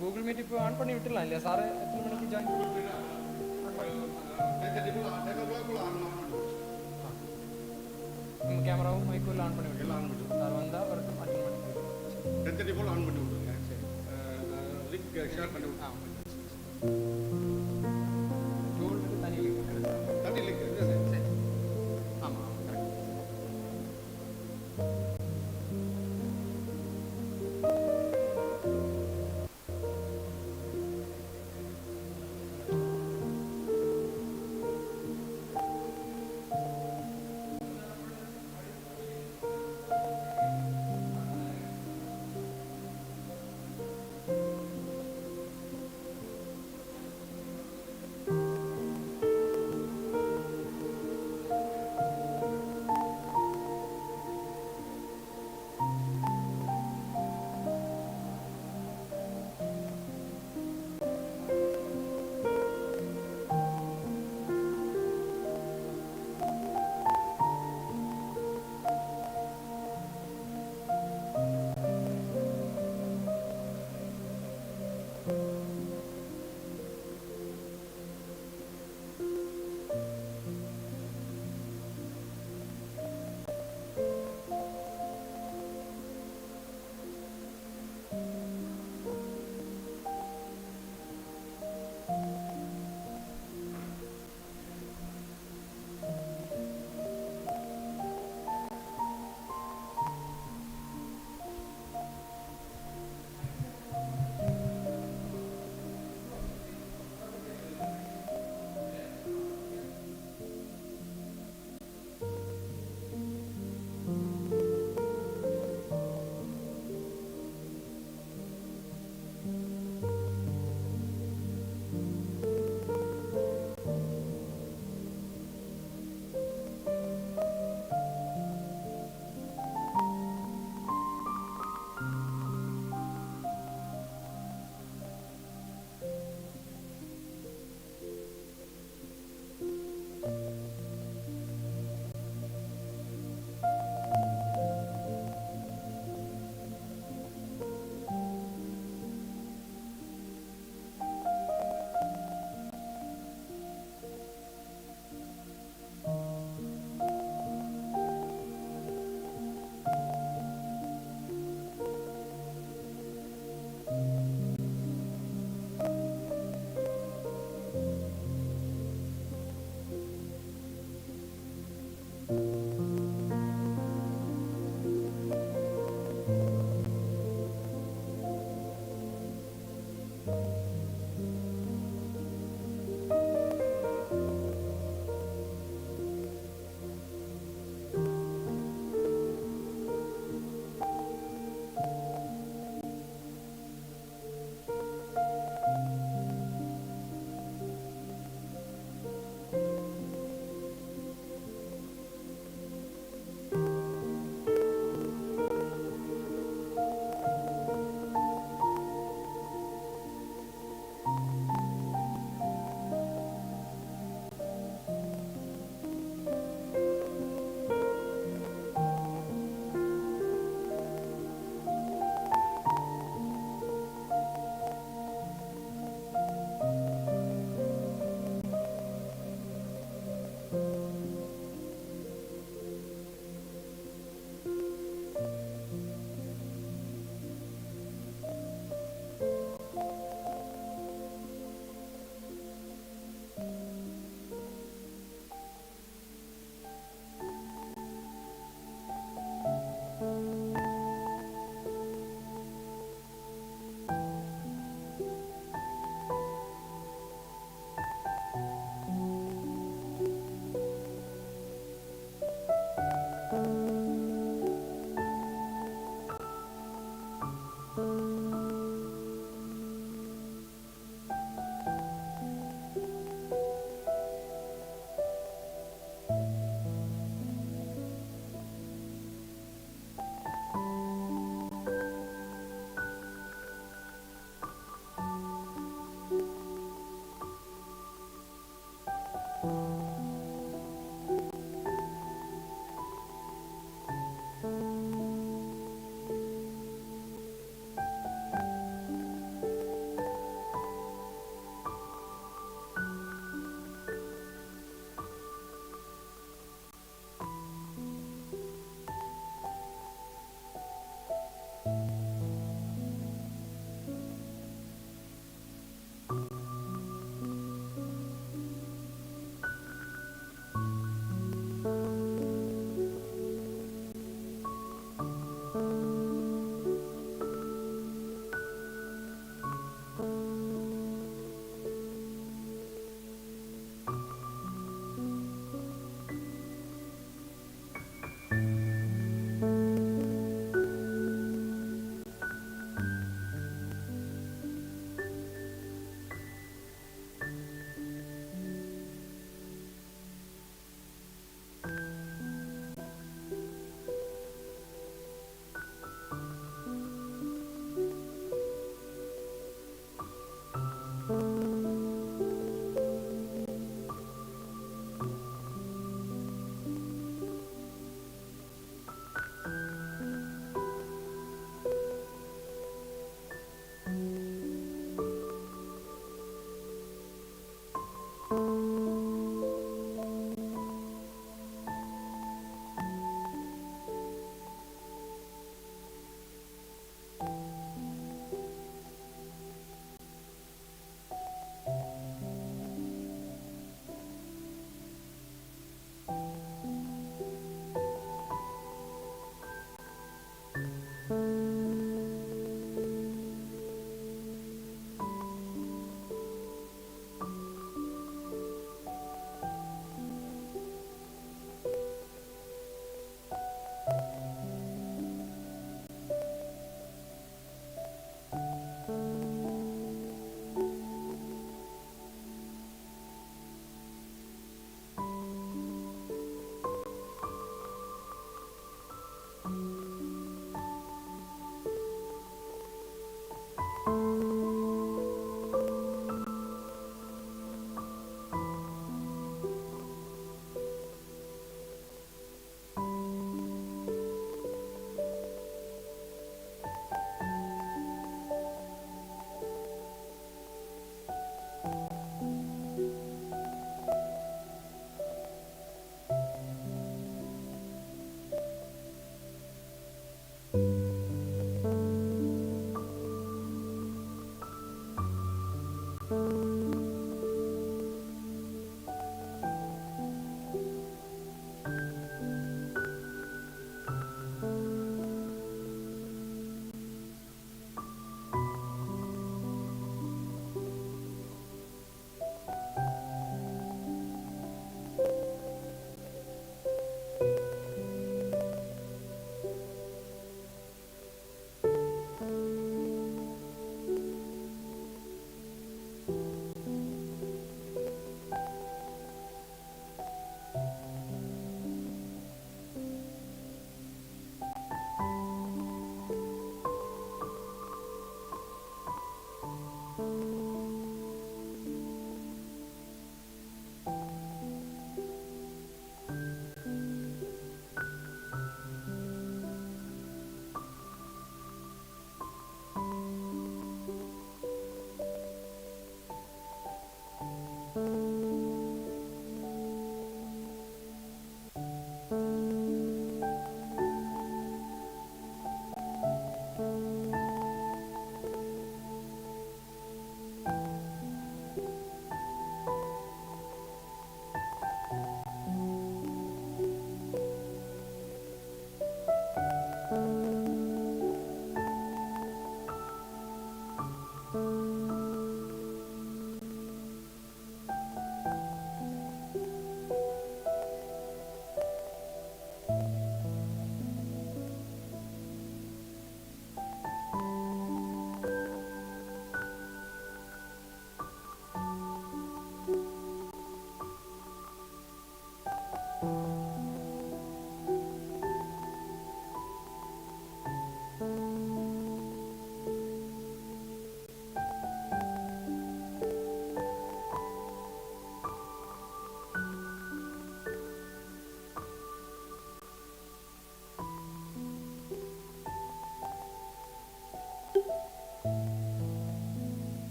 Google Meet ഇപ്പോൾ on பண்ணி விட்டுலாம் இல்லையா சார்? எத்தனை மணிக்கு ஜாயின் நம்ம கேமராவும் மைக்கும் எல்லாம் ஆன் பண்ணி விட்டுலாம். சார் வந்தால் வரட்டும், அட்டன் பண்ணி 10:30 போல் ஆன் பண்ணி விட்டுருங்க. சரி, லிங்க் ஷேர் பண்ணி விட்டுருங்க. கோல்டுக்கு தனி லிங்க், தனி லிங்க். சரி, ஆமாம் ஆமாம் correct.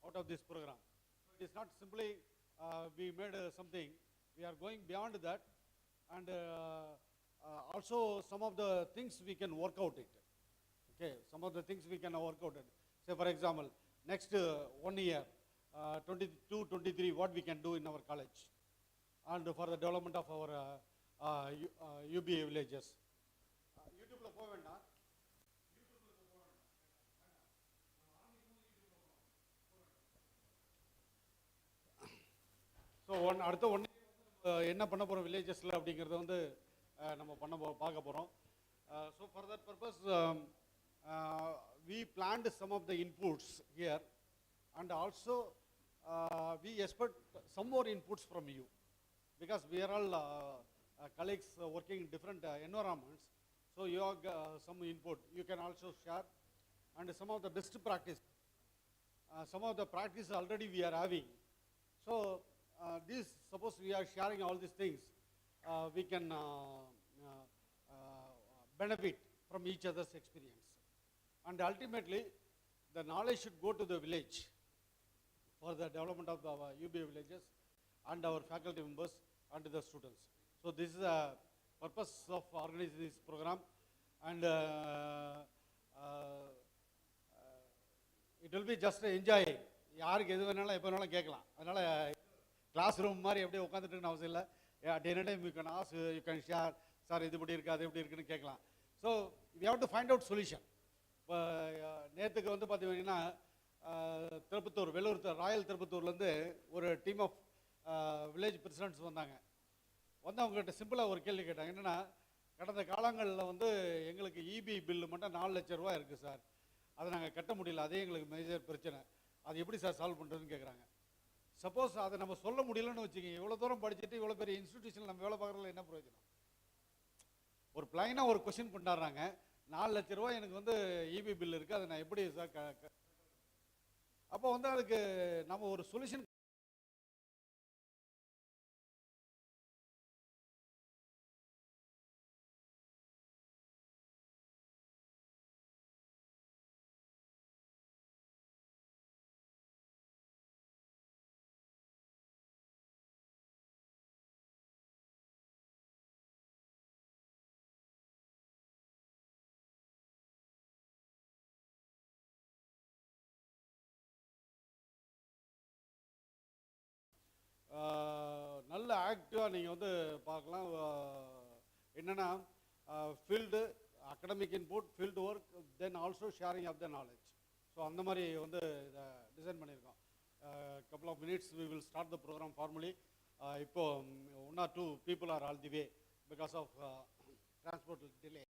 Out of this program. It is not simply we made something, we are going beyond that, and also some of the things we can work out it. Okay, some of the things we can work out it. Say for example, next 1 year, 22, 23, what we can do in our college, and for the development of our UBA villages. YouTube lo povenda. So அடுத்த 1 year என்ன பண்ண போகிறோம் வில்லேஜஸில் அப்படிங்கிறத வந்து நம்ம பார்க்க போகிறோம். So for that purpose we planned some of the inputs here, and also we expect some more inputs from you, because we are all colleagues working in different environments. So you have some input you can also share, and some of the best practice, some of the practice already we are having. So this, suppose we are sharing all these things, we can benefit from each other's experience, and ultimately the knowledge should go to the village for the development of our UBA villages and our faculty members and the students. So this is the purpose of organizing this program, and it will be just enjoying. யாருக்கு எது வேணாலும் எப்போ வேணாலும் கேட்கலாம். அதனால் class room மாதிரி எப்படியே உட்காந்துட்டுன்னு அவசியம் இல்லை. At any time you can ask, you can share, sir இது இப்படி இருக்குது அது எப்படி இருக்குன்னு கேட்கலாம். So we have to find out solution. இப்போ நேற்றுக்கு வந்து பார்த்தீங்கன்னா திருப்பத்தூர், வெள்ளூர், ராயல் திருப்பத்தூர்லேருந்து ஒரு டீம் ஆஃப் வில்லேஜ் பிரசிடென்ட்ஸ் வந்தாங்க. வந்து அவங்ககிட்ட சிம்பிளாக ஒரு கேள்வி கேட்டாங்க. என்னென்னா, கடந்த காலங்களில் வந்து எங்களுக்கு இபி பில்லு மட்டும் 4 லட்ச ரூபா இருக்குது சார், அதை நாங்கள் கட்ட முடியல, அதே எங்களுக்கு மேஜர் பிரச்சனை, அது எப்படி சார் சால்வ் பண்ணுறதுன்னு கேட்குறாங்க. சப்போஸ் அதை நம்ம சொல்ல முடியலன்னு வச்சுக்கோங்க, இவ்வளோ தூரம் படிச்சுட்டு இவ்வளோ பெரிய இன்ஸ்டிடியூஷன் நம்ம வேலை பார்க்குறதுல என்ன பிரயோஜனம்? ஒரு பிளைனாக ஒரு கொஸ்டின் பண்ணாடுறாங்க, 4 லட்ச ரூபா எனக்கு வந்து இபி பில் இருக்குது, அதை நான் எப்படி சார் அப்போ வந்து அதுக்கு நம்ம ஒரு சொல்யூஷன் நல்ல ஆக்டிவாக நீங்கள் வந்து பார்க்கலாம். என்னென்னா, field academic input, field work, then also sharing of the knowledge. So அந்த மாதிரி வந்து இதை டிசைன் பண்ணியிருக்கோம். couple of minutes we will start the program formally. இப்போ 1 or 2 people are all the way because of transport delay.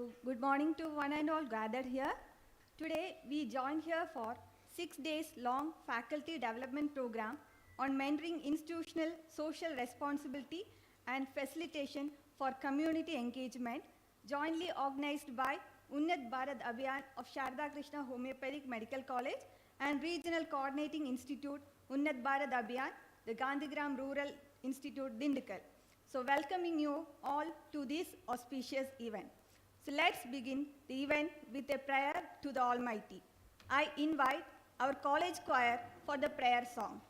So, good morning to one and all gathered here. Today, we join here for 6 days long faculty development program on mentoring institutional social responsibility and facilitation for community engagement, jointly organized by Unnat Bharat Abhiyan of Sarada Krishna Homoeopathic Medical College and Regional Coordinating Institute Unnat Bharat Abhiyan, the Gandhigram Rural Institute, Dindikal. So welcoming you all to this auspicious event. So let's begin the event with a prayer to the Almighty. I invite our college choir for the prayer song.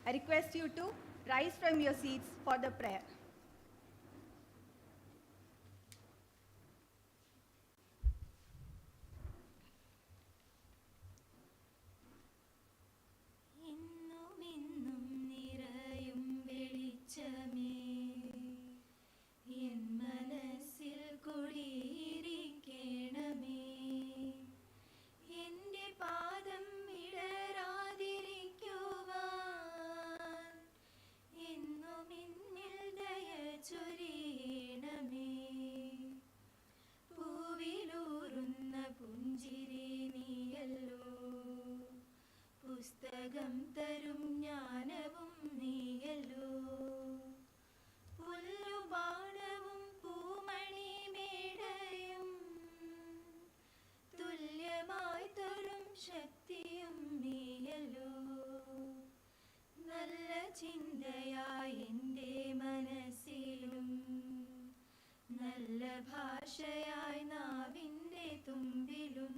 I request you to rise from your seats for the prayer. പുസ്തകം തരും ജ്ഞാനവും നീയല്ലോ പുല്ലുപാടവും പൂമണി മേടയും തുല്യമായി തരും ശക്തിയും നീയല്ലോ നല്ല ചിന്തയായി എൻ്റെ മനസ്സിലും നല്ല ഭാഷയായി നാവിൻ്റെ തുമ്പിലും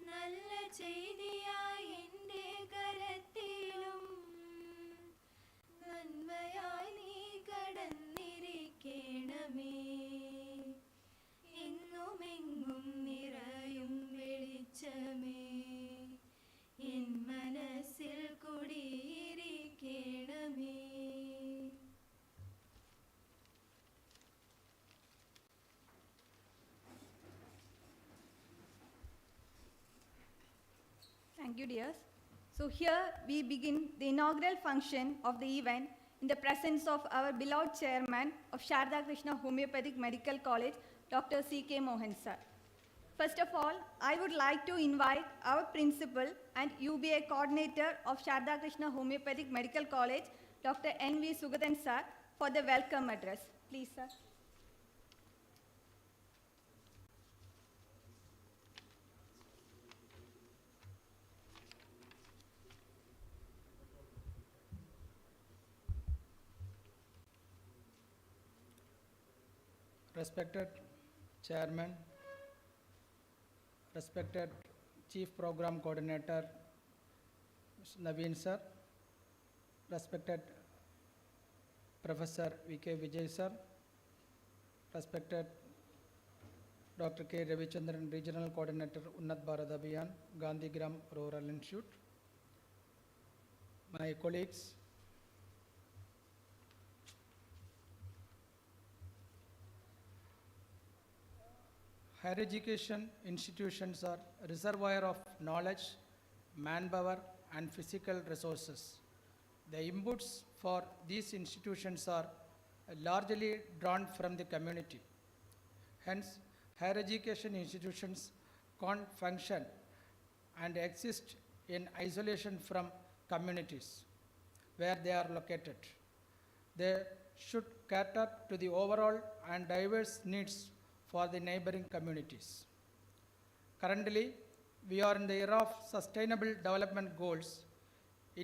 നല്ല ചെയ്തിയായി എൻ്റെ കരത്തിലും നന്മയായി നീ കടന്നിരിക്കണമേ എങ്ങുമെങ്ങും നിറയും വെളിച്ചമേ എൻ മനസ്സിൽ കുടിയിരിക്കണമേ. Thank you, dears. So here we begin the inaugural function of the event in the presence of our beloved chairman of Sarada Krishna Homoeopathic Medical College, Dr. C.K. Mohan sir. First of all, I would like to invite our principal and UBA coordinator of Sarada Krishna Homoeopathic Medical College, Dr. N.V. Sugathan sir, for the welcome address. Please, sir. Respected Chairman, respected Chief Program Coordinator, Mr. Naveen sir, respected Professor V.K. Vijay sir, respected Dr. K. Ravichandran, Regional Coordinator, Unnat Bharat Abhiyan, Gandhigram Rural Institute, my colleagues, higher education institutions are a reservoir of knowledge, manpower, and physical resources. The inputs for these institutions are largely drawn from the community. Hence, higher education institutions can't function and exist in isolation from communities where they are located. They should cater to the overall and diverse needs for the neighboring communities. Currently, we are in the era of sustainable development goals.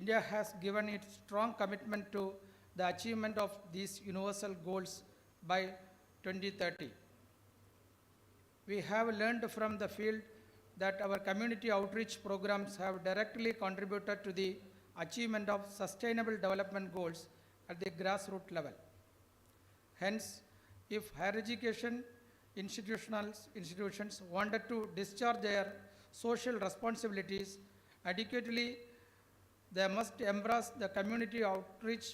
India has given its strong commitment to the achievement of these universal goals by 2030. We have learned from the field that our community outreach programs have directly contributed to the achievement of sustainable development goals at the grassroots level. Hence, if higher education institutions wanted to discharge their social responsibilities adequately, they must embrace the community outreach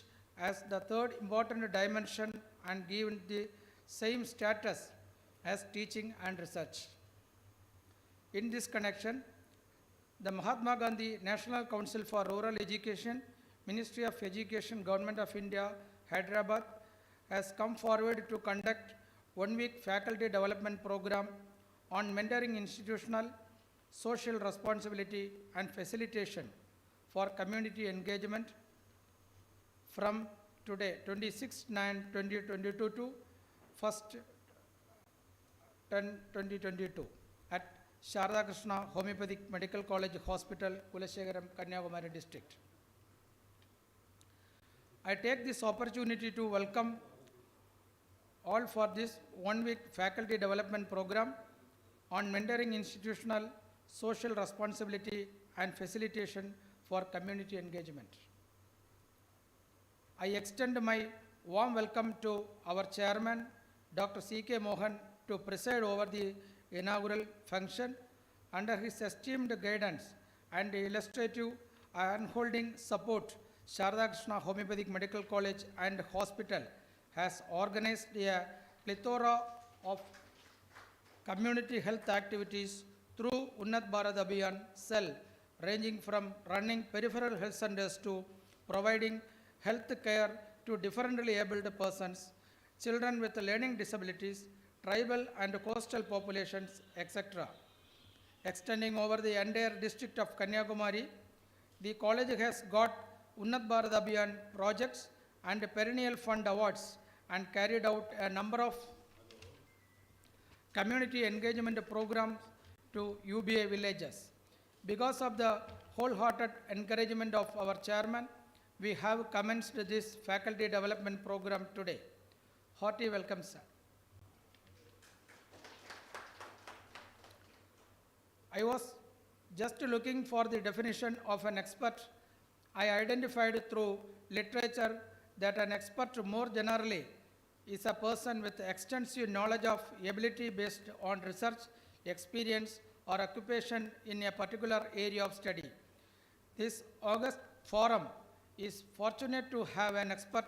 as the third important dimension and give it the same status as teaching and research. In this connection, the Mahatma Gandhi National Council for Rural Education, Ministry of Education, Government of India, Hyderabad, has come forward to conduct 1-week faculty development program on mentoring institutional, social responsibility and facilitation for community engagement from today, 26/9/2022 to 1st/10/2022 at Sarada Krishna Homoeopathic Medical College Hospital, Kulashekaram, Kanyakumari district. I take this opportunity to welcome all for this 1-week faculty development program on mentoring institutional, social responsibility and facilitation for community engagement. I extend my warm welcome to our chairman, Dr. C.K. Mohan, to preside over the inaugural function. Under his esteemed guidance and illustrative unholding support, Sarada Krishna Homoeopathic Medical College and Hospital has organized a plethora of community health activities through Unnat Bharat Abhiyan cell, ranging from running peripheral health centers to providing health care to differently abled persons, children with learning disabilities, tribal and coastal populations, etc. Extending over the entire district of Kanyakumari, the college has got Unnat Bharat Abhiyan projects and perennial fund awards and carried out a number of community engagement programs to UBA villages. Because of the wholehearted encouragement of our chairman, we have commenced this faculty development program today. Hearty welcome, sir. I was just looking for the definition of an expert. I identified through literature that an expert more generally is a person with extensive knowledge of ability based on research, experience or occupation in a particular area of study. This august forum is fortunate to have an expert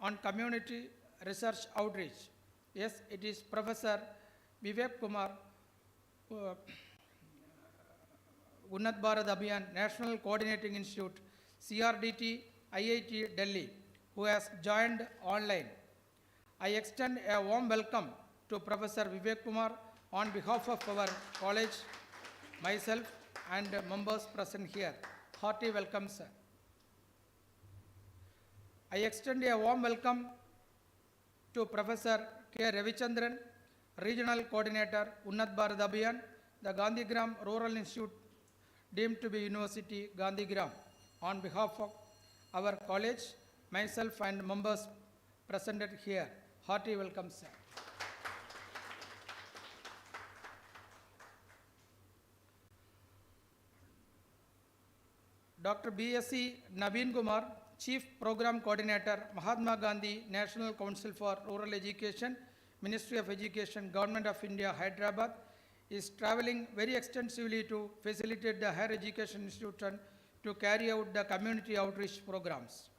on community research outreach. Yes, it is Professor Vivek Kumar, Unnat Bharat Abhiyan National Coordinating Institute, CRDT, IIT Delhi, who has joined online. I extend a warm welcome to Professor Vivek Kumar on behalf of our college, myself and members present here. Hearty welcome, sir. I extend a warm welcome to Professor K. Ravichandran, Regional Coordinator, Unnat Bharat Abhiyan, the Gandhigram Rural Institute, deemed to be University, Gandhigram. On behalf of our college, myself and members presented here, hearty welcome, sir. Dr. B.Sc. Naveen Kumar, Chief Program Coordinator, Mahatma Gandhi National Council for Rural Education, Ministry of Education, Government of India, Hyderabad, is traveling very extensively to facilitate the higher education institution to carry out the community outreach programs.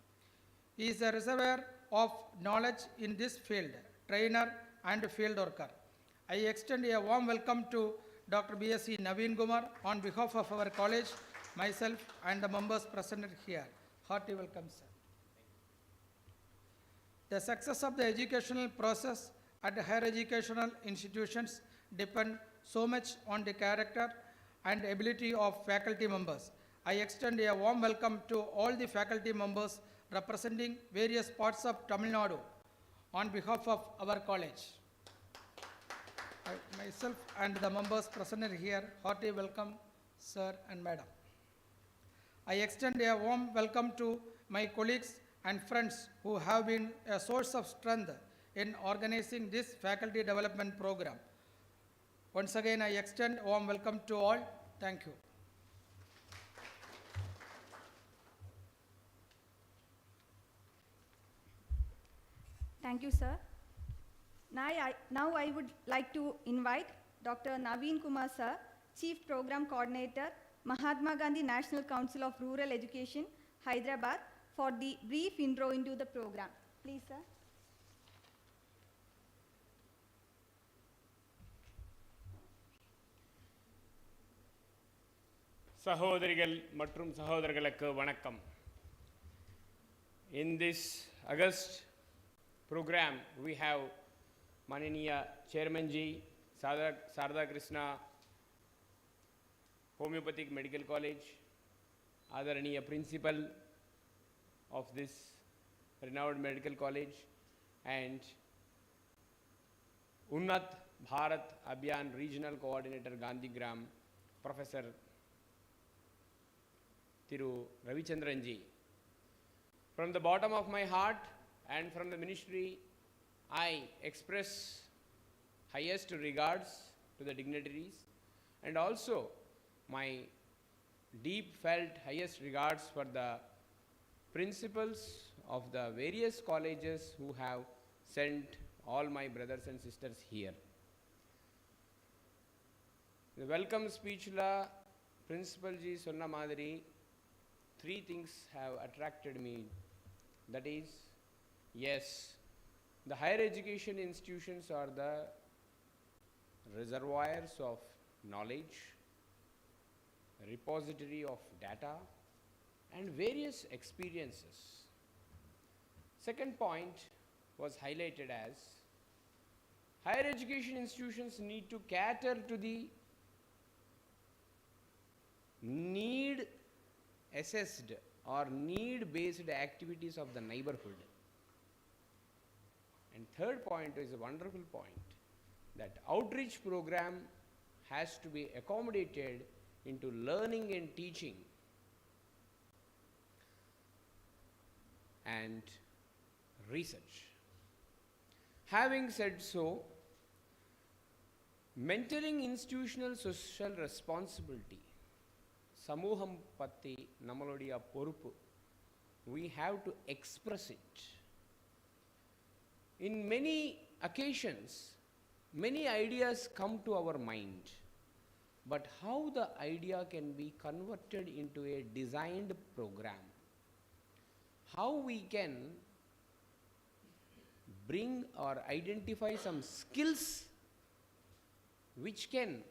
He is a reservoir of knowledge in this field, trainer and field worker. I extend a warm welcome to Dr. B.Sc. Naveen Kumar on behalf of our college, myself and the members presented here. Hearty welcome, sir. The success of the educational process at higher educational institutions depend so much on the character and ability of faculty members. I extend a warm welcome to all the faculty members representing various parts of Tamil Nadu on behalf of our college. Myself and the members presented here, hearty welcome, sir and madam. I extend a warm welcome to my colleagues and friends who have been a source of strength in organizing this faculty development program. Once again, I extend a warm welcome to all. Thank you. Thank you, sir. Now I would like to invite Dr. Naveen Kumar, sir, Chief Program Coordinator, Mahatma Gandhi National Council of Rural Education, Hyderabad, for the brief intro into the program. Please, sir. சகோதரிகள் மற்றும் சகோதரர்களுக்கு வணக்கம். In this August program, we have माननीय chairman जी, सारदा Krishna homeopathic medical college, आदरणीय principal of this renowned medical college, and Unnat Bharat Abhiyan Regional Coordinator Gandhigram, Professor Thiru Ravichandran ji. From the bottom of my heart and from the ministry, I express highest regards to the dignitaries and also my deep felt highest regards for the principals of the various colleges who have sent all my brothers and sisters here. The welcome speech la principal ji sonna madiri, three things have attracted me. That is, yes, the higher education institutions are the reservoirs of knowledge, repository of data, and various experiences. Second point was highlighted as higher education institutions need to cater to the need assessed or need based activities of the neighborhood. And third point is a wonderful point, that outreach program has to be accommodated into learning and teaching. And research. Having said so, mentoring institutional social responsibility, samuham patti namalodiya poruppu, we have to express it. In many occasions, many ideas come to our mind, but how the idea can be converted into a designed program, how we can bring or identify some skills which can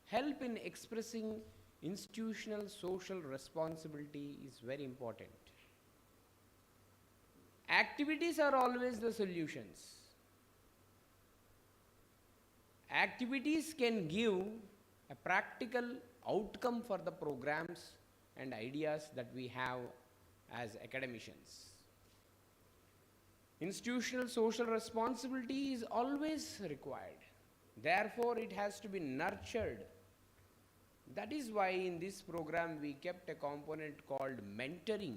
help in expressing institutional social responsibility is very important. Activities are always the solutions. Activities can give a practical outcome for the programs and ideas that we have as academicians. Institutional social responsibility is always required. Therefore, it has to be nurtured. That is why in this program we kept a component called mentoring.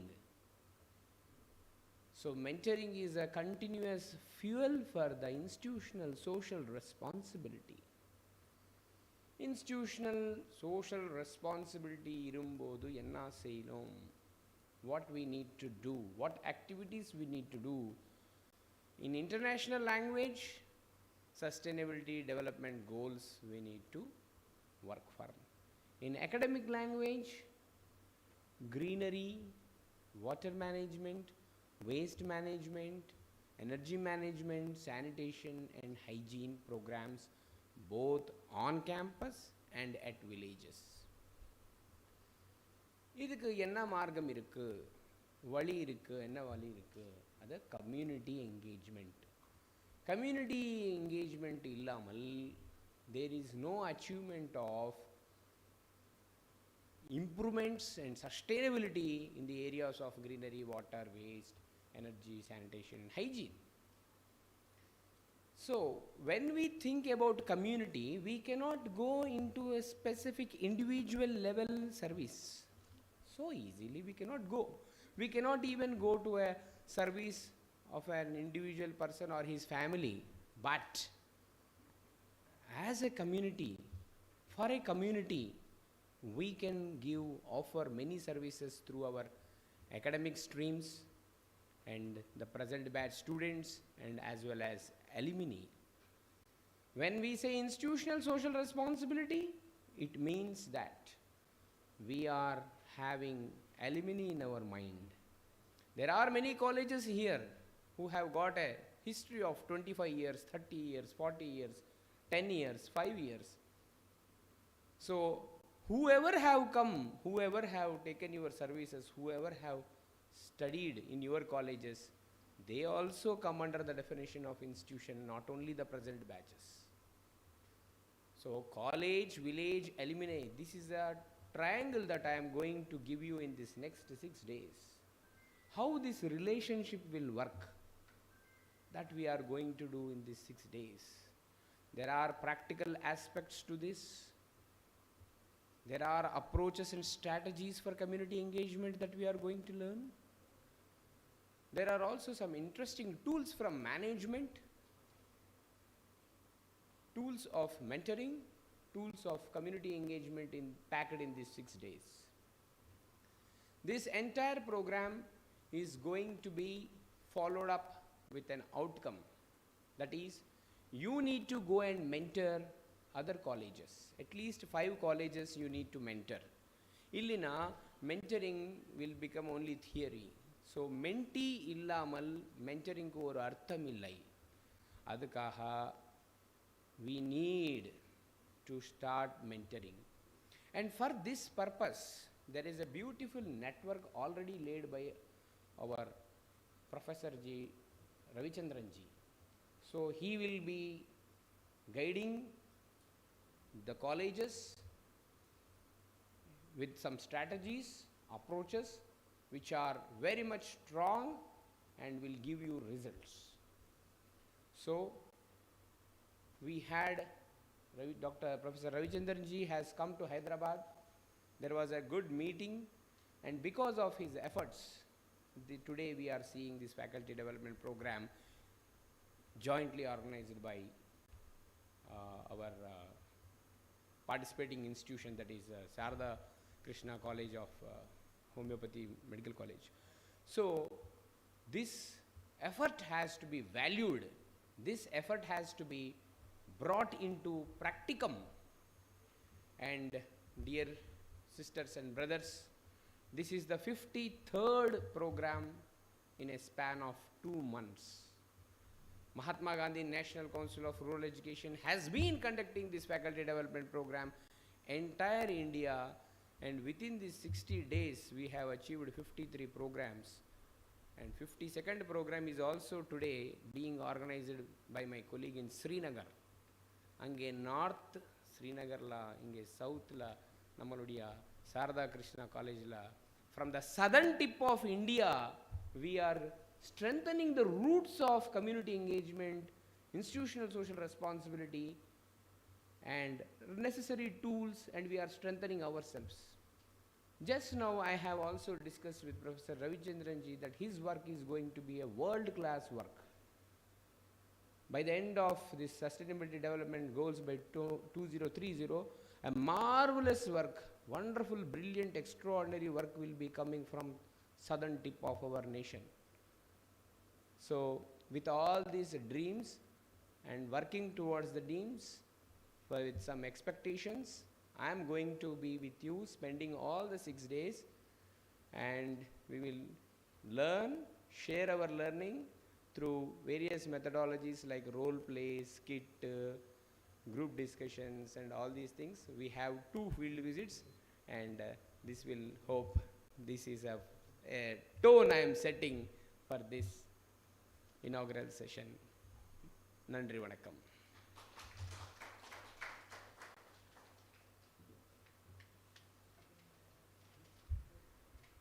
So mentoring is a continuous fuel for the institutional social responsibility. Institutional social responsibility irumbodu enna seilom, what we need to do, what activities we need to do. In international language, sustainability development goals we need to work for. In academic language, greenery, water management, waste management, energy management, sanitation and hygiene programs, both on campus and at villages. இதுக்கு என்ன மார்க்கம் இருக்கு, வழி இருக்கு, என்ன வழி இருக்கு? அது கம்யூனிட்டி என்கேஜ்மெண்ட். கம்யூனிட்டி என்கேஜ்மெண்ட் இல்லாமல் there is no achievement of improvements and sustainability in the areas of greenery, water, waste, energy, sanitation, and hygiene. So, when we think about community, we cannot go into a specific individual level service. So easily we cannot go. We cannot even go to a service of an individual person or his family. But as a community, for a community, we can offer many services through our academic streams and the present batch students and as well as alumni. When we say institutional social responsibility, it means that we are having alumni in our mind. There are many colleges here who have got a history of 25 years, 30 years, 40 years, 10 years, 5 years. So, whoever have come, whoever have taken your services, whoever have studied in your colleges, they also come under the definition of institution, not only the present batches. So college, village, alumni, this is a triangle that I am going to give you in this next 6 days. How this relationship will work, that we are going to do in these 6 days. There are practical aspects to this. There are approaches and strategies for community engagement that we are going to learn. There are also some interesting tools from management, tools of mentoring, tools of community engagement packed in these 6 days. This entire program is going to be followed up with an outcome. That is, you need to go and mentor other colleges. At least 5 colleges you need to mentor. Illina, mentoring will become only theory. So, mentee illamal mentoring ko oru artham illai. Adukaha we need to start mentoring. And for this purpose, there is a beautiful network already laid by our Professor G. Ravichandran ji. So he will be guiding the colleges with some strategies, approaches which are very much strong and will give you results. So we had Professor Ravichandran ji has come to Hyderabad. There was a good meeting, and because of his efforts, today we are seeing this faculty development program jointly organized by our participating institution, that is Sarada Krishna College of Homoeopathy Medical College. So this effort has to be valued. This effort has to be brought into practicum. And dear sisters and brothers, this is the 53rd program in a span of 2 months. Mahatma Gandhi National Council of Rural Education has been conducting this faculty development program entire India, and within these 60 days we have achieved 53 programs. And 52nd program is also today being organized by my colleague in Srinagar. Ange North Srinagar la, inge South la, Namaludia Sarada Krishna College la. From the southern tip of India, we are strengthening the roots of community engagement, institutional social responsibility, and necessary tools, and we are strengthening ourselves. Just now I have also discussed with Professor Ravichandran ji that his work is going to be a world-class work. By the end of this Sustainability Development Goals by 2030, a marvelous work, wonderful, brilliant, extraordinary work will be coming from southern tip of our nation. So with all these dreams and working towards the dreams with some expectations, I am going to be with you spending all the 6 days, and we will learn, share our learning through various methodologies like role play, skit, group discussions and all these things. We have 2 field visits, and this will hope, this is a tone I am setting for this inaugural session. Nandri Vanakkam.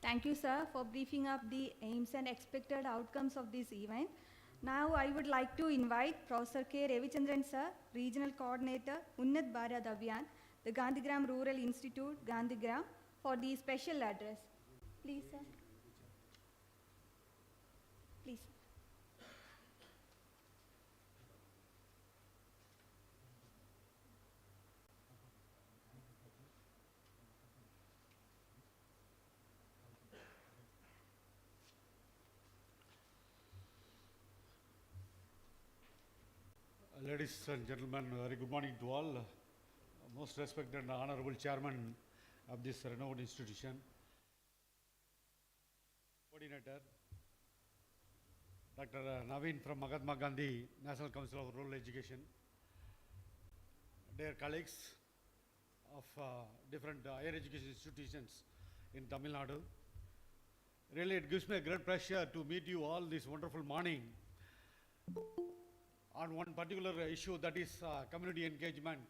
Thank you, sir, for briefing up the aims and expected outcomes of this event. Now, I would like to invite Professor K. Ravichandran, sir, Regional Coordinator, Unnat Bharat Abhiyan, the Gandhigram Rural Institute, Gandhigram, for the special address. Please, sir. Please. Ladies and gentlemen, very good morning to all. Most respected and honorable chairman of this renowned institution, coordinator, Dr. Naveen from Mahatma Gandhi National Council of Rural Education, dear colleagues of different higher education institutions in Tamil Nadu, Really, it gives me a great pleasure to meet you all this wonderful morning on one particular issue, that is community engagement.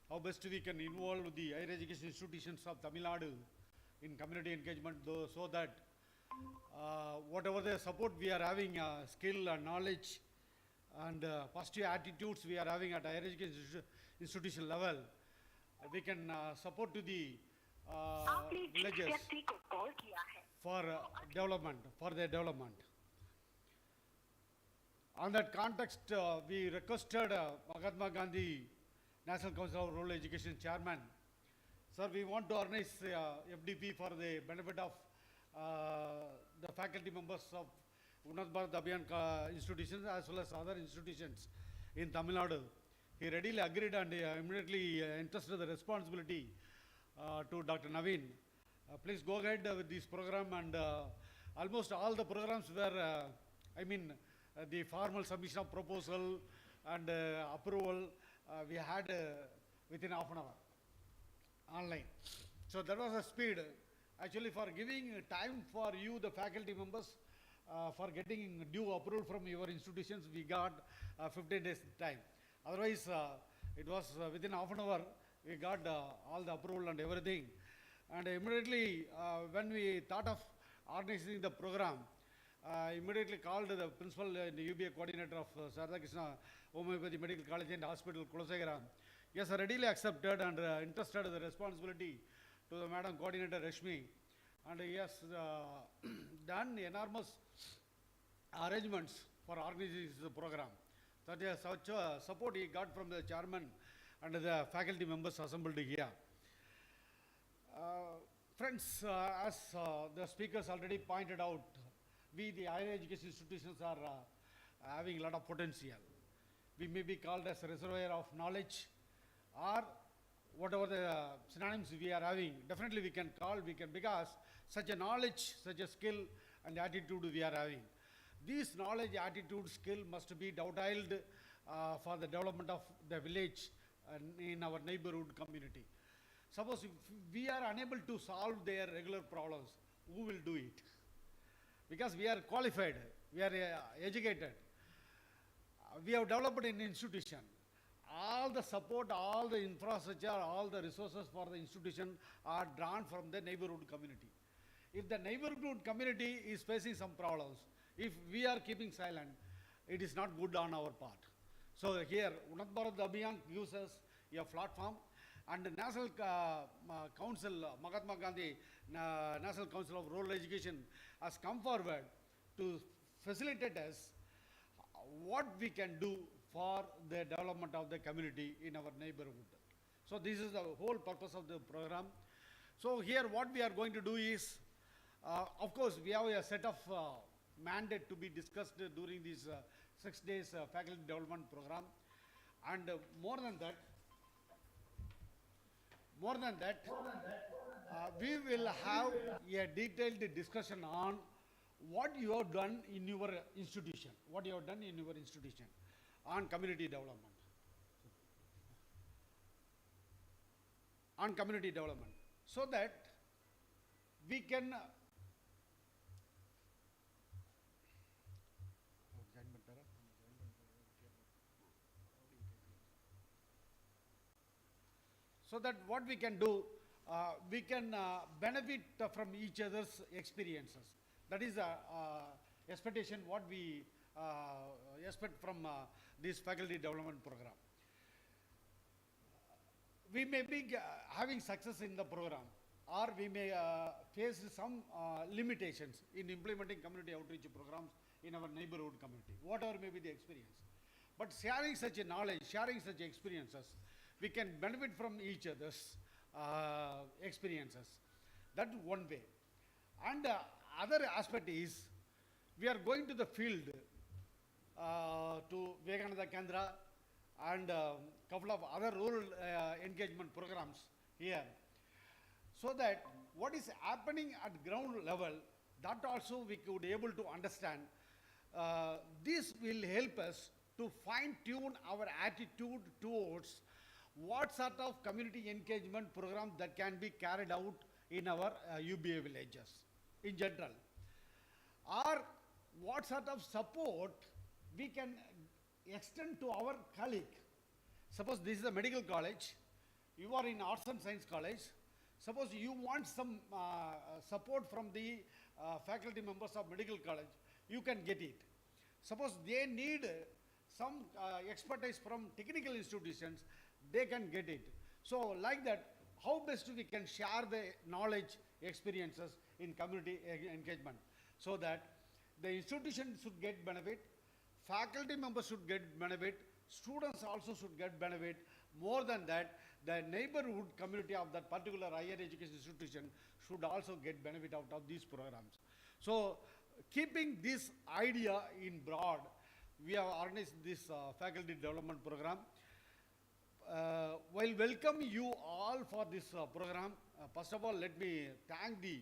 How best we can involve the higher education institutions of Tamil Nadu in community engagement, so that whatever the support we are having, skill and knowledge and positive attitudes we are having at higher education institution level, we can support to the villages for development, for their development. On that context, we requested Mahatma Gandhi National Council of Rural Education Chairman, sir, we want to organize FDP for the benefit of the faculty members of Unnat Bharat Abhiyan institutions as well as other institutions in Tamil Nadu. He readily agreed and immediately entrusted the responsibility to Dr. Naveen. Please go ahead with this program, and almost all the programs were, the formal submission of proposal and approval we had within half an hour online. So that was a speed. Actually, for giving time for you, the faculty members, for getting due approval from your institutions, we got 15 days time. Otherwise, it was within half an hour, we got all the approval and everything. And immediately, when we thought of organizing the program, immediately called the principal and the UBA coordinator of Sarada Krishna Homoeopathic Medical College and Hospital, Kulasegara. Yes, readily accepted and entrusted the responsibility to the Madam Coordinator Rashmi. And he has done enormous arrangements for organizing this program. Such support he got from the chairman and the faculty members assembled here. Friends, as the speakers already pointed out, we, the higher education institutions, are having a lot of potential. We may be called as a reservoir of knowledge, or whatever the synonyms we are having, definitely we can call, because such a knowledge, such a skill and attitude we are having. This knowledge, attitude, skill must be dovetailed for the development of the village and in our neighborhood community. Suppose if we are unable to solve their regular problems, who will do it? Because we are qualified, we are educated, we have developed an institution. All the support, all the infrastructure, all the resources for the institution are drawn from the neighborhood community. If the neighborhood community is facing some problems, if we are keeping silent, it is not good on our part. So here, Unnat Bharat Abhiyan gives us a platform, and the National Council, Mahatma Gandhi National Council of Rural Education has come forward to facilitate us what we can do for the development of the community in our neighborhood. So this is the whole purpose of the program. So here what we are going to do is, of course, we have a set of mandate to be discussed during this 6 days faculty development program. And more than that, we will have a detailed discussion on what you have done in your institution, on community development. So that we can what we can do, we can benefit from each other's experiences. That is expectation what we expect from this faculty development program. We may be having success in the program, or we may face some limitations in implementing community outreach programs in our neighborhood community, whatever may be the experience. But sharing such a knowledge, sharing such experiences, we can benefit from each other's experiences. That is one way. And other aspect is, we are going to the field to Vivekananda Kendra and couple of other rural engagement programs here, so that what is happening at ground level, that also we could able to understand. This will help us to fine-tune our attitude towards what sort of community engagement program that can be carried out in our UBA villages. in general, or what sort of support we can extend to our colleague. Suppose this is a medical college, you are in arts and science college. Suppose you want some support from the faculty members of medical college, you can get it. Suppose they need some expertise from technical institutions, they can get it. So like that, how best we can share the knowledge, experiences in community engagement, so that the institution should get benefit, faculty members should get benefit, students also should get benefit. More than that, the neighborhood community of that particular higher education institution should also get benefit out of these programs. So keeping this idea in broad, we have organized this faculty development program. While welcome you all for this program, first of all, let me thank the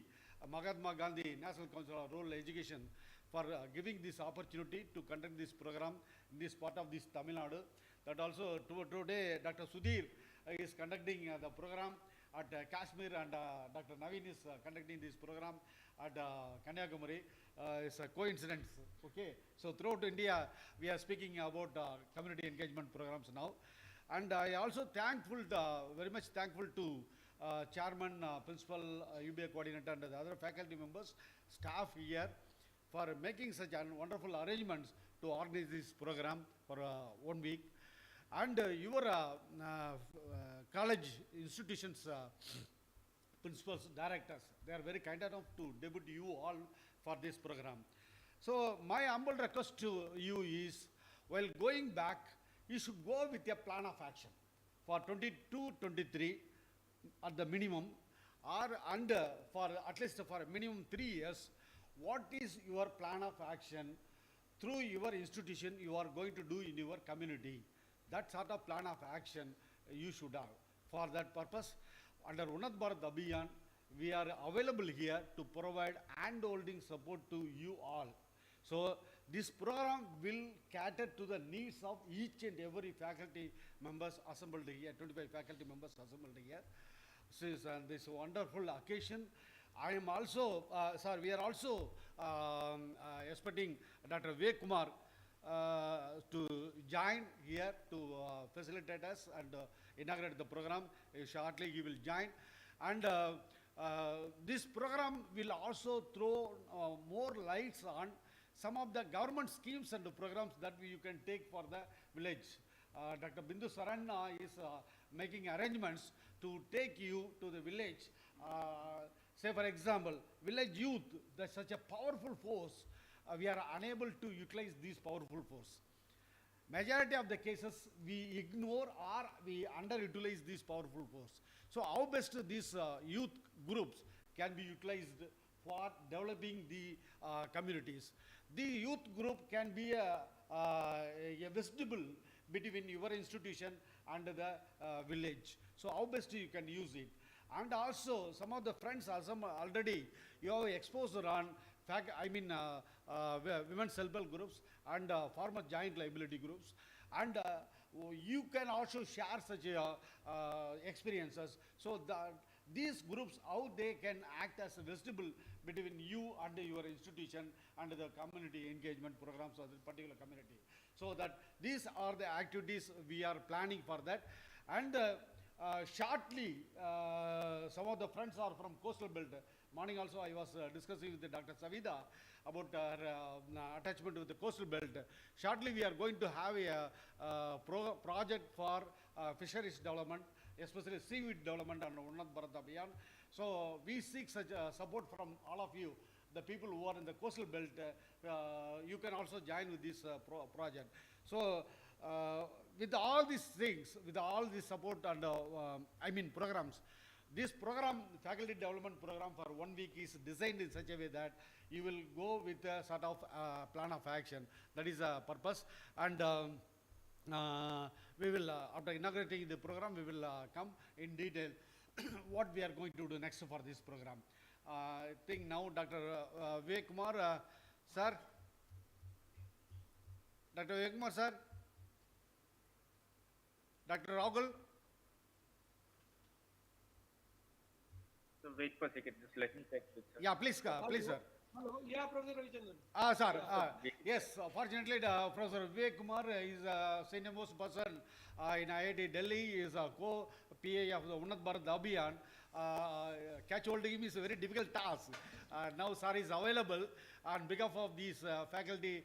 Mahatma Gandhi National Council of Rural Education for giving this opportunity to conduct this program in this part of this Tamil Nadu. That also today Dr. Sudhir is conducting the program at Kashmir, and Dr. Naveen is conducting this program at Kanyakumari. It's a coincidence, okay? So throughout India, we are speaking about community engagement programs now. And I also very much thankful to chairman, principal, UBA coordinator, and the other faculty members, staff here, for making such wonderful arrangements to organize this program for 1 week. And your college institutions, principals, directors, they are very kind enough to debut you all for this program. So my humble request to you is, while going back, you should go with a plan of action for 22-23 at the minimum, or for at least for minimum 3 years. What is your plan of action through your institution you are going to do in your community? That sort of plan of action you should have. For that purpose, under Unnat Bharat Abhiyan, we are available here to provide hand-holding support to you all. So this program will cater to the needs of each and every faculty members assembled here, 25 faculty members assembled here. Since this wonderful occasion, I am also, we are also expecting Dr. Vivek Kumar to join here to facilitate us and inaugurate the program. Shortly he will join. And this program will also throw more lights on some of the government schemes and programs that you can take for the village. Dr. Bindu Saranna is making arrangements to take you to the village. Say for example, village youth, that's such a powerful force. We are unable to utilize this powerful force. Majority of the cases we ignore or we underutilize this powerful force. So how best these youth groups can be utilized for developing the communities? The youth group can be a vestibule between your institution and the village. So how best you can use it? And also some of the friends already you have exposed on women's self-help groups and farmer joint liability groups, and you can also share such experiences, so that these groups, how they can act as a vestibule between you and your institution and the community engagement programs of the particular community. So that these are the activities we are planning for that. And shortly, some of the friends are from coastal belt. Morning also I was discussing with Dr. Savida about her attachment with the coastal belt. Shortly we are going to have a project for fisheries development, especially seaweed development and Unnat Bharat Abhiyan. So we seek such support from all of you, the people who are in the coastal belt. You can also join with this project. So with all these things, with all this support and programs, this program, faculty development program for 1 week, is designed in such a way that you will go with a sort of plan of action. That is the purpose. And we will, after inaugurating the program, we will come in detail what we are going to do next for this program. I think now Dr. Vivek Kumar, sir. Dr. Vivek Kumar, sir. Dr. Rahul. So wait for a second, just let me check with sir. Yeah, please, sir. Hello. Yeah, Professor Ravichandran. Sir, Vivek. yes, fortunately, Professor Vivek Kumar is a senior most person in IIT Delhi. He is a co-PA of the Unnat Bharat Abhiyan. Catch holding him is a very difficult task. Now, sir is available on behalf of this faculty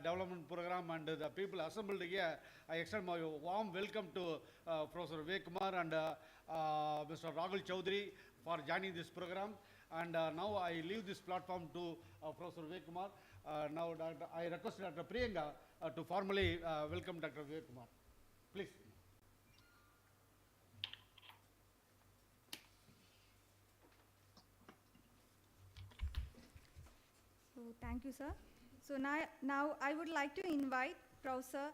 development program and the people assembled here. I extend my warm welcome to Professor Vivek Kumar and Mr. Rahul Chaudhary for joining this program. And now I leave this platform to Professor Vivek Kumar. Now I request Dr. Priyanka to formally welcome Dr. Vivek Kumar. Please. So thank you, sir. So now I would like to invite Professor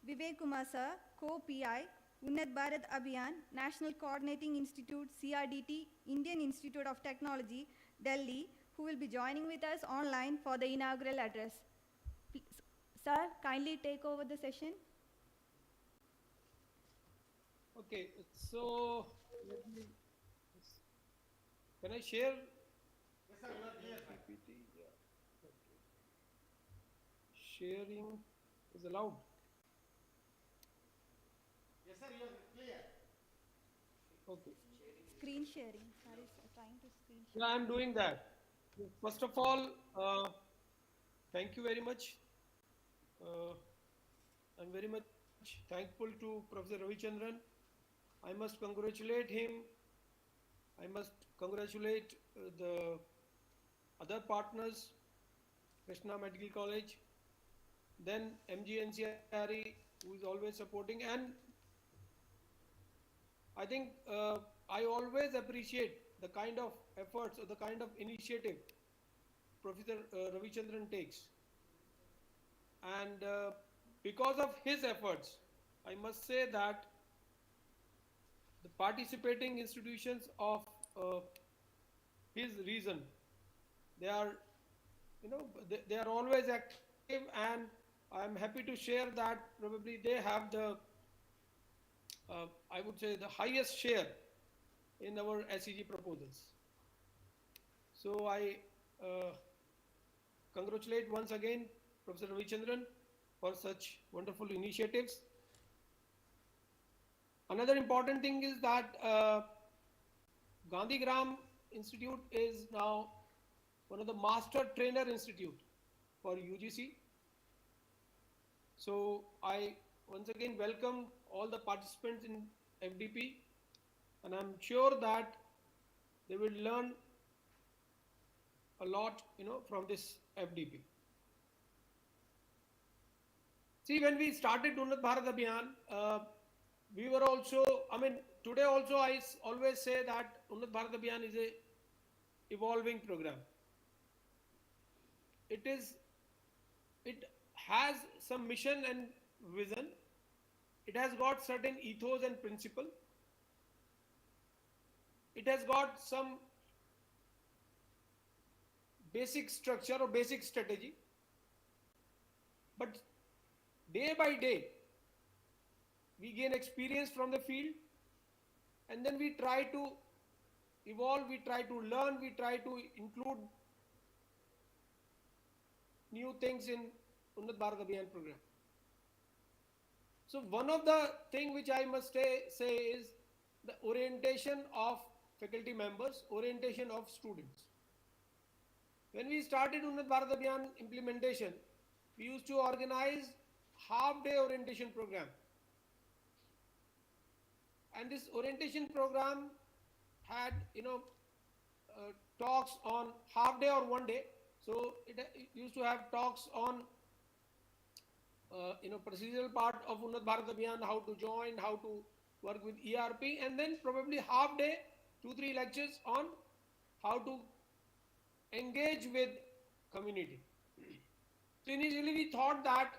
Vivek Kumar, sir, co-PI, Unnat Bharat Abhiyan, National Coordinating Institute, CRDT, Indian Institute of Technology, Delhi, who will be joining with us online for the inaugural address. Please, sir, kindly take over the session. Okay, so can I share? Yes, sir, you are clear, sir. PPT? Yeah. Okay. Sharing is allowed. Yes, sir, you are clear. Okay. Screen sharing. Sir is trying to screen share. Yeah, I'm doing that. First of all, thank you very much. I'm very much thankful to Professor Ravichandran. I must congratulate him. I must congratulate the other partners, Krishna Medical College, then MGNCRE, who is always supporting, and I think I always appreciate the kind of efforts or the kind of initiative Professor Ravichandran takes. And because of his efforts, I must say that the participating institutions of his region, they are, they are always active, and I am happy to share that probably they have the, I would say, the highest share in our SEG proposals. So I congratulate once again Professor Ravichandran for such wonderful initiatives. Another important thing is that Gandhigram Institute is now one of the master trainer institute for UGC. So I once again welcome all the participants in FDP, and I'm sure that they will learn a lot, from this FDP. See, when we started Unnat Bharat Abhiyan, we were also, today also I always say that Unnat Bharat Abhiyan is a evolving program. It has some mission and vision. It has got certain ethos and principle. It has got some basic structure or basic strategy. But day by day, we gain experience from the field, and then we try to evolve, we try to learn, we try to include new things in Unnat Bharat Abhiyan program. So one of the things which I must say is the orientation of faculty members, orientation of students. When we started Unnat Bharat Abhiyan implementation, we used to organize half-day orientation program. And this orientation program had, talks on half day or one day. So it used to have talks on, procedural part of Unnat Bharat Abhiyan, how to join, how to work with ERP, and then probably half day, 2-3 lectures on how to engage with community. So initially we thought that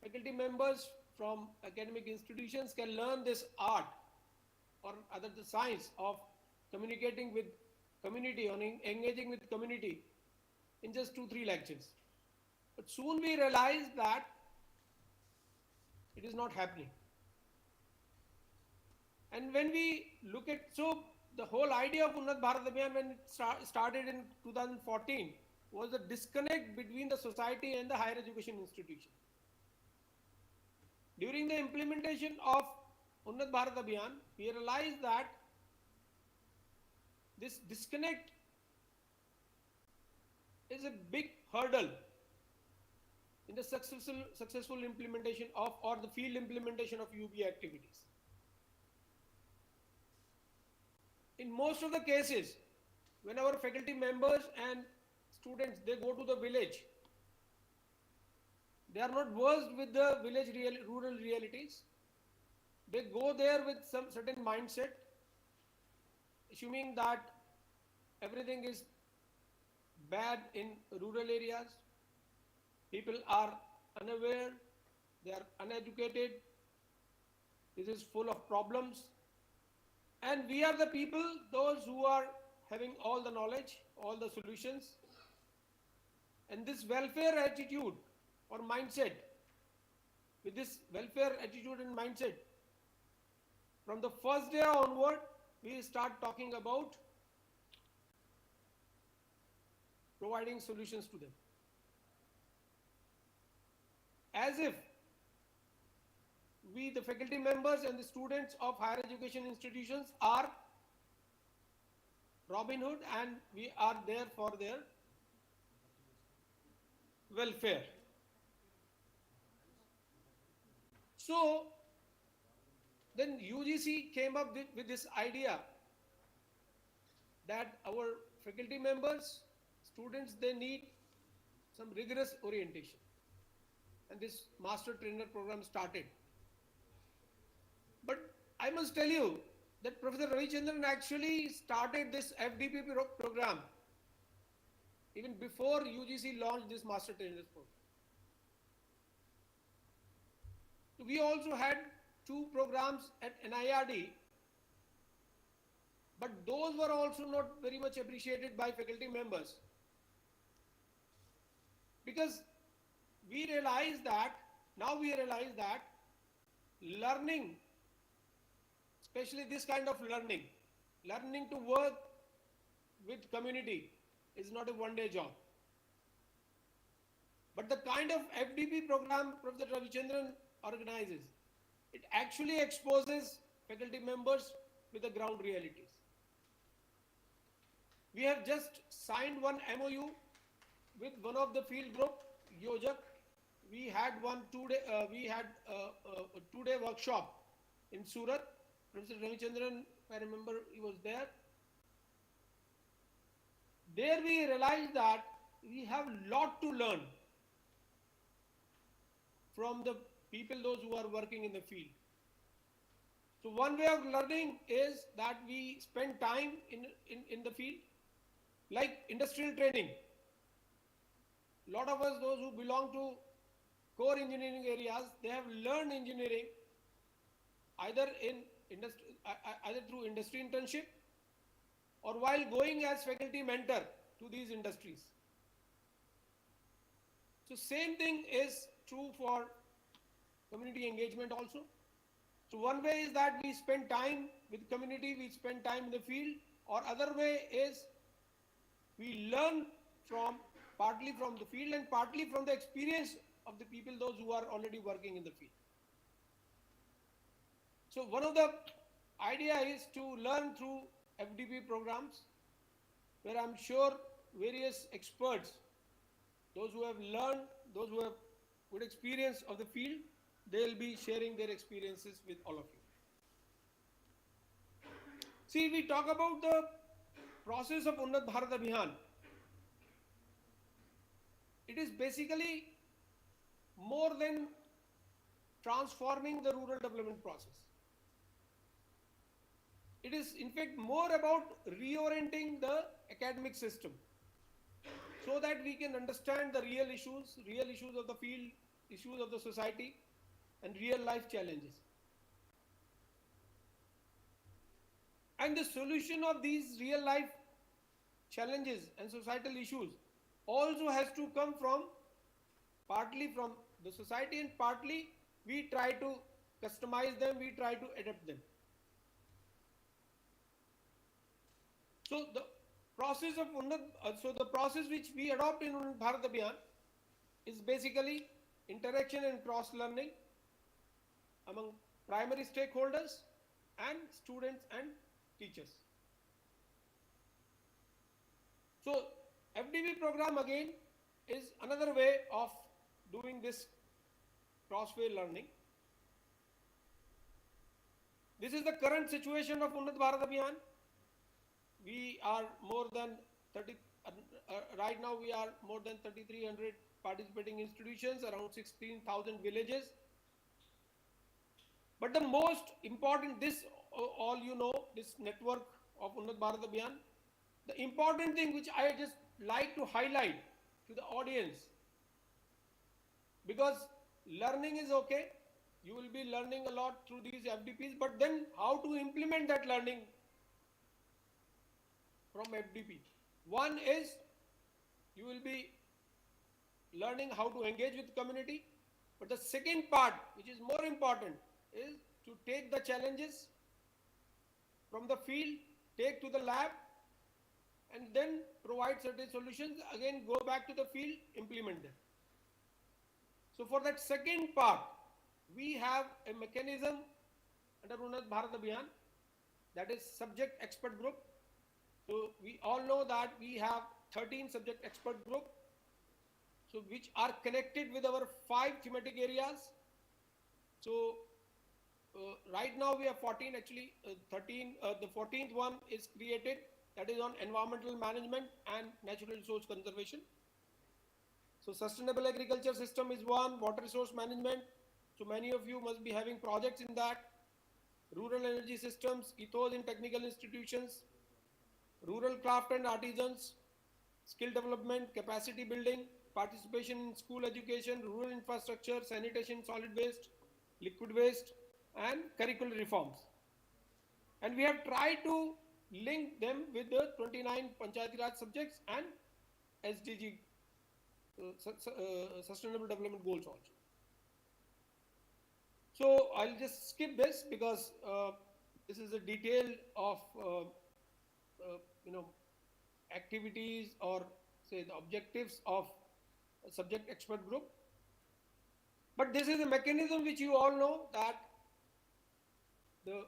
faculty members from academic institutions can learn this art or other the science of communicating with community, or engaging with community in just 2-3 lectures. But soon we realized that it is not happening. And when we look at, so the whole idea of Unnat Bharat Abhiyan when it started in 2014 was the disconnect between the society and the higher education institution. During the implementation of Unnat Bharat Abhiyan, we realized that this disconnect is a big hurdle in the successful implementation of or the field implementation of UB activities. In most of the cases, when our faculty members and students, they go to the village, they are not versed with the rural realities. They go there with some certain mindset, assuming that everything is bad in rural areas. People are unaware, they are uneducated, this is full of problems. And we are the people, those who are having all the knowledge, all the solutions. And this welfare attitude or mindset, with this welfare attitude and mindset, from the first day onward, we start talking about providing solutions to them. As if we, the faculty members and the students of higher education institutions, are Robin Hood and we are there for their welfare. So then UGC came up with this idea that our faculty members, students, they need some rigorous orientation. And this master trainer program started. But I must tell you that Professor Ravichandran actually started this FDP program even before UGC launched this master trainers program. We also had 2 programs at NIRD, but those were also not very much appreciated by faculty members, because we realize that learning, especially this kind of learning to work with community, is not a one-day job. But the kind of FDP program Professor Ravichandran organizes, it actually exposes faculty members with the ground realities. We have just signed one MOU with one of the field group, Yojak. We had a 2-day workshop in Surat. Professor Ravichandran, if I remember, he was there. There we realized that we have a lot to learn from the people, those who are working in the field. So one way of learning is that we spend time in the field, like industrial training. A lot of us, those who belong to core engineering areas, they have learned engineering either through industry internship or while going as faculty mentor to these industries. So same thing is true for community engagement also. So one way is that we spend time with community, we spend time in the field, or other way is we learn partly from the field and partly from the experience of the people, those who are already working in the field. So one of the idea is to learn through FDP programs, where I'm sure various experts, those who have learned, those who have good experience of the field, they'll be sharing their experiences with all of you. See, we talk about the process of Unnat Bharat Abhiyan. It is basically more than transforming the rural development process. It is in fact more about reorienting the academic system so that we can understand the real issues of the field, issues of the society, and real life challenges. And the solution of these real life challenges and societal issues also has to come partly from the society, and partly we try to customize them, we try to adapt them. So the process of the process which we adopt in Unnat Bharat Abhiyan is basically interaction and cross learning among primary stakeholders and students and teachers. So FDB program again is another way of doing this crossway learning. This is the current situation of Unnat Bharat Abhiyan. We are more than 30, right now we are more than 3,300 participating institutions, around 16,000 villages. But the most important, this all you know, this network of Unnat Bharat Abhiyan, the important thing which I just like to highlight to the audience, because learning is okay, you will be learning a lot through these FDPs, but then how to implement that learning from FDP. One is you will be learning how to engage with community, but the second part, which is more important, is to take the challenges from the field, take to the lab, and then provide certain solutions, again go back to the field, implement them. So for that second part, we have a mechanism under Unnat Bharat Abhiyan, that is subject expert group. So we all know that we have 13 subject expert group, so which are connected with our 5 thematic areas. So right now we have 14, actually 13, the 14th one is created, that is on environmental management and natural resource conservation. So sustainable agriculture system is one, water resource management, so many of you must be having projects in that. Rural energy systems, ethos in technical institutions, rural craft and artisans, skill development, capacity building, participation in school education, rural infrastructure, sanitation, solid waste, liquid waste, and curricular reforms. And we have tried to link them with the 29 Panchayati Raj subjects and SDG, Sustainable Development Goals also. So I'll just skip this because this is a detail of activities or say the objectives of a subject expert group. But this is a mechanism which you all know, that the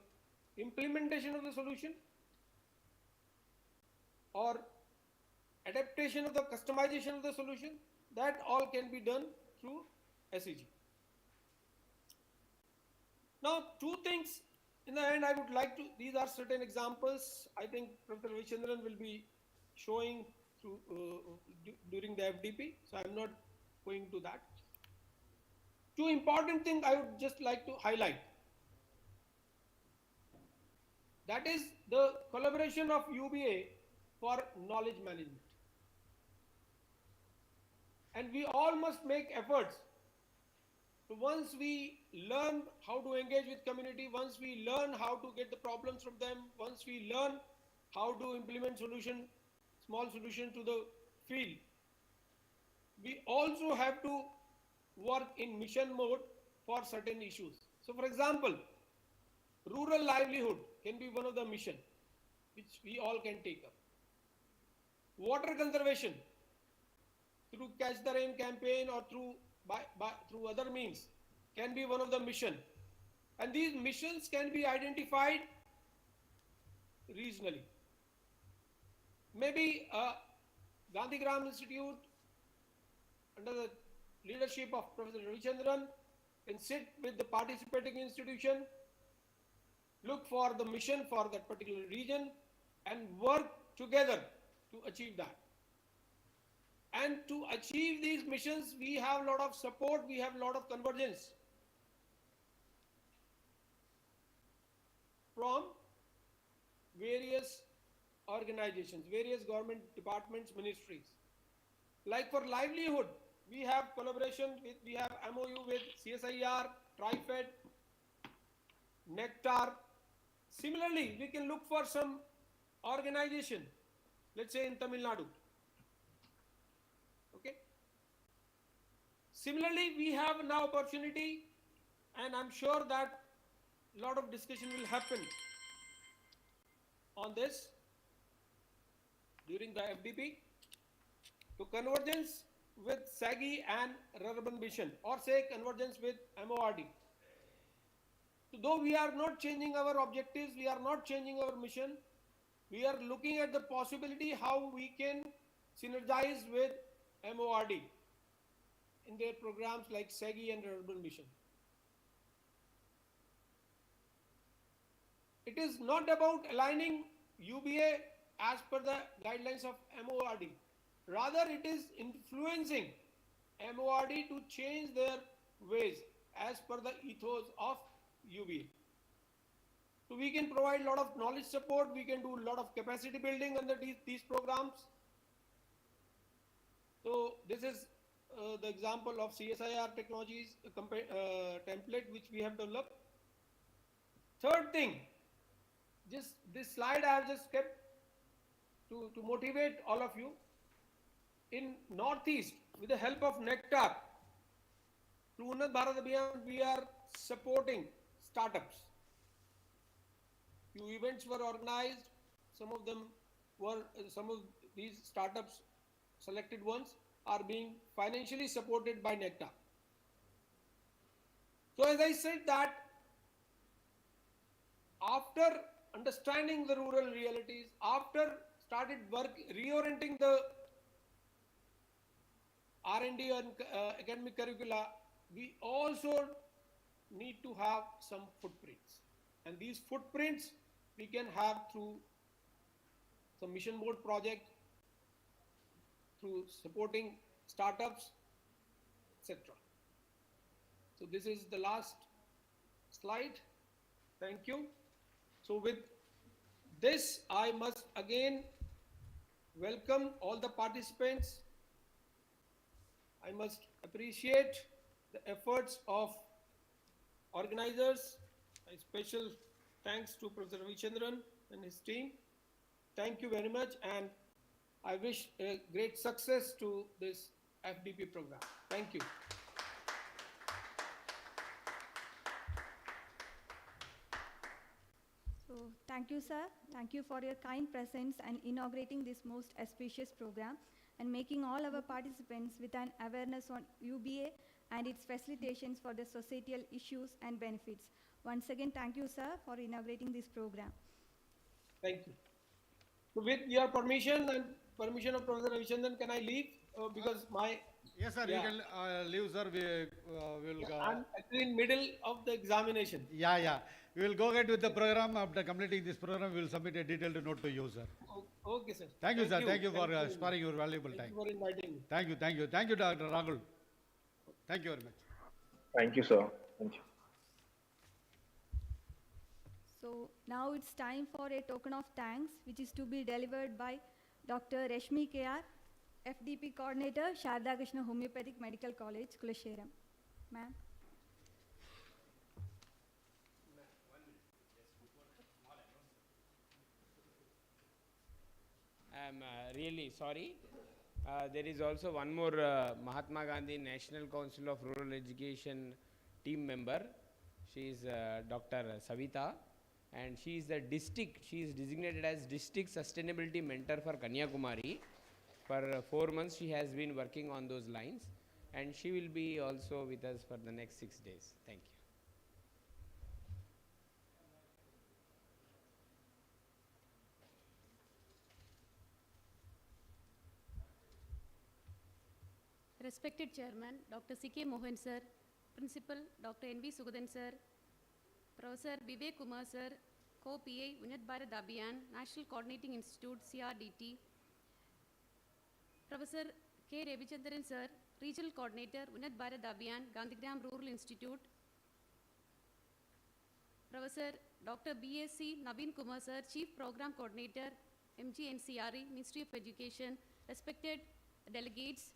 implementation of the solution or adaptation of the customization of the solution, that all can be done through SEG. Now, two things in the end I would like to, these are certain examples I think Professor Ravichandran will be showing through during the FDP, so I am not going to that. Two important things I would just like to highlight. That is the collaboration of UBA for knowledge management. And we all must make efforts. So once we learn how to engage with community, once we learn how to get the problems from them, once we learn how to implement solution, small solution to the field, we also have to work in mission mode for certain issues. So for example, rural livelihood can be one of the mission which we all can take up. Water conservation through Catch the Rain campaign or through other means can be one of the mission. And these missions can be identified regionally. Maybe Gandhigram Institute under the leadership of Professor Ravichandran can sit with the participating institution, look for the mission for that particular region and work together to achieve that. And to achieve these missions, we have a lot of support, we have a lot of convergence from various organizations, various government departments, ministries. Like for livelihood, we have collaboration with, we have MOU with CSIR, TriFed, Nectar. Similarly, we can look for some organization, let's say in Tamil Nadu. Okay. Similarly, we have now opportunity, and I'm sure that a lot of discussion will happen on this. during the FDP, to convergence with SAGI and Urban Mission, or say convergence with MORD. So though we are not changing our objectives, we are not changing our mission, we are looking at the possibility how we can synergize with MORD in their programs like SAGI and Urban Mission. It is not about aligning UBA as per the guidelines of MORD. Rather, it is influencing MORD to change their ways as per the ethos of UBA. So we can provide a lot of knowledge support, we can do a lot of capacity building under these programs. So this is the example of CSIR technologies template which we have developed. Third thing, just this slide I have just kept to motivate all of you. In Northeast, with the help of Nectar, through Unnat Bharat Abhiyan, we are supporting startups. Few events were organized. Some of these startups, selected ones, are being financially supported by Nectar. So as I said that, after understanding the rural realities, after started reorienting the R&D and academic curricula, we also need to have some footprints. And these footprints we can have through some mission board project, through supporting startups, etc. So this is the last slide. Thank you. So with this, I must again welcome all the participants. I must appreciate the efforts of organizers. A special thanks to Professor Ravichandran and his team. Thank you very much, and I wish a great success to this FDP program. Thank you. So thank you, sir. Thank you for your kind presence and inaugurating this most auspicious program and making all our participants with an awareness on UBA and its facilitations for the societal issues and benefits. Once again, thank you, sir, for inaugurating this program. Thank you. So with your permission and permission of Professor Ravichandran, can I leave? Because my... Yes, sir, Yeah. you can leave, sir. We will go. I'm actually in middle of the examination. Yeah. We will go ahead with the program. After completing this program, we will submit a detailed note to you, sir. Okay, sir. Thank you, sir. Thank you for very sparing your valuable much. time. Thank you for inviting me. Thank you. Thank you, Dr. Rahul. Thank you very much. Thank you, sir. Thank you. So now it's time for a token of thanks, which is to be delivered by Dr. Reshmi KR, FDP Coordinator, Sarada Krishna Homoeopathic Medical College, Kulasheram. Ma'am. I'm really sorry. There is also one more Mahatma Gandhi National Council of Rural Education team member. She is Dr. Savita, and she is designated as District Sustainability Mentor for Kanyakumari. For 4 months she has been working on those lines, and she will be also with us for the next 6 days. Thank you. Respected Chairman, Dr. C.K. Mohan Sir, Principal, Dr. N.V. Sugadan Sir, Professor Vivek Kumar Sir, Co-PA, Unnat Bharat Abhiyan, National Coordinating Institute, CRDT, Professor K. Ravichandran Sir, Regional Coordinator, Unnat Bharat Abhiyan, Gandhigram Rural Institute, Professor Dr. B.S.C. Naveen Kumar Sir, Chief Program Coordinator, MGNCRE, Ministry of Education, respected delegates,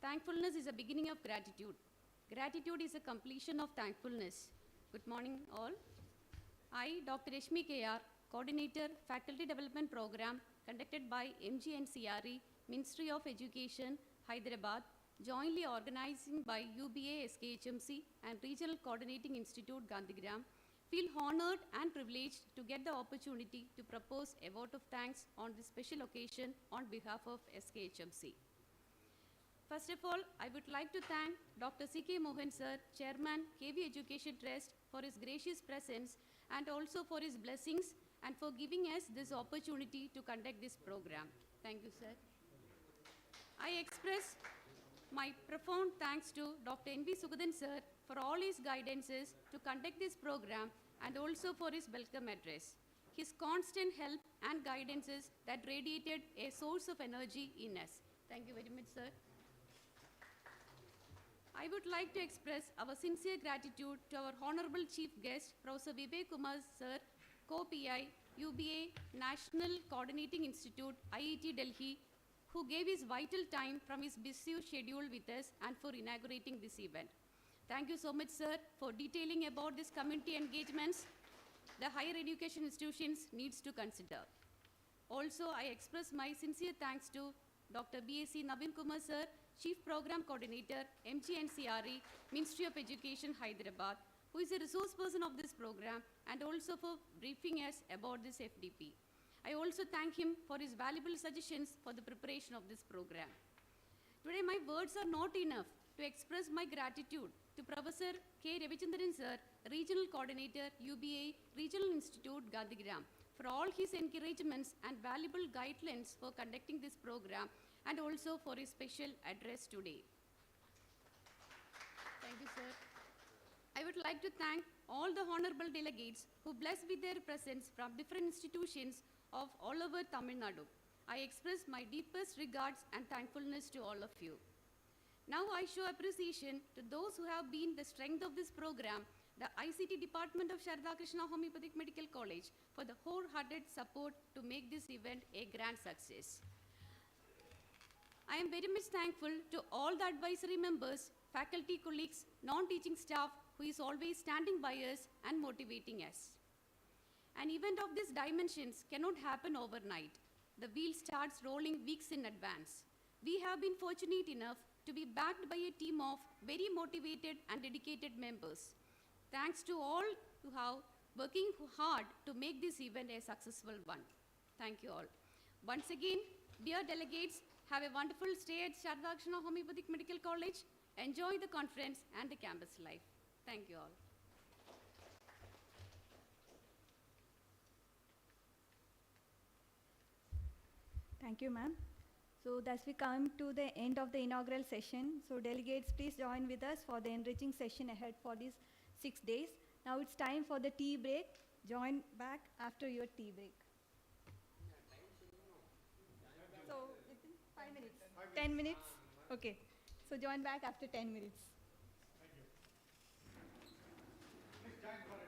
thankfulness is a beginning of gratitude. Gratitude is a completion of thankfulness. Good morning, all. I, Dr. Reshmi KR, Coordinator, Faculty Development Program, conducted by MGNCRE, Ministry of Education, Hyderabad, jointly organizing by UBA SKHMC and Regional Coordinating Institute, Gandhigram, feel honored and privileged to get the opportunity to propose a vote of thanks on this special occasion on behalf of SKHMC. First of all, I would like to thank Dr. C.K. Mohan sir, Chairman, KV Education Trust, for his gracious presence and also for his blessings and for giving us this opportunity to conduct this program. Thank you, sir. I express my profound thanks to Dr. N.V. Sugadan sir for all his guidances to conduct this program and also for his welcome address. His constant help and guidances that radiated a source of energy in us. Thank you very much, sir. I would like to express our sincere gratitude to our honorable chief guest, Professor Vivek Kumar sir, co-PI, UBA National Coordinating Institute, IIT Delhi, who gave his vital time from his busy schedule with us and for inaugurating this event. Thank you so much, sir, for detailing about these community engagements the higher education institutions needs to consider. Also, I express my sincere thanks to Dr. B.A.C. Navin Kumar sir, Chief Program Coordinator, MGNCRE, Ministry of Education, Hyderabad, who is a resource person of this program and also for briefing us about this FDP. I also thank him for his valuable suggestions for the preparation of this program. Today, my words are not enough to express my gratitude to Professor K. Ravichandran sir, Regional Coordinator, UBA, Regional Institute, Gandhigram, for all his encouragements and valuable guidelines for conducting this program and also for his special address today. Thank you, sir. I would like to thank all the honorable delegates who blessed with their presence from different institutions of all over Tamil Nadu. I express my deepest regards and thankfulness to all of you. Now I show appreciation to those who have been the strength of this program, the ICT Department of Sarada Krishna Homoeopathic Medical College, for the wholehearted support to make this event a grand success. I am very much thankful to all the advisory members, faculty colleagues, non-teaching staff who is always standing by us and motivating us. An event of these dimensions cannot happen overnight. The wheel starts rolling weeks in advance. We have been fortunate enough to be backed by a team of very motivated and dedicated members. Thanks to all who have working hard to make this event a successful one. Thank you all. Once again, dear delegates, have a wonderful stay at Sarada Krishna Homoeopathic Medical College. Enjoy the conference and the campus life. Thank you all. Thank you, ma'am. So thus we come to the end of the inaugural session. So delegates, please join with us for the enriching session ahead for these 6 days. Now it's time for the tea break. Join back after your tea break. So within 5 minutes, 10 minutes? Okay. So join back after 10 minutes. Please join for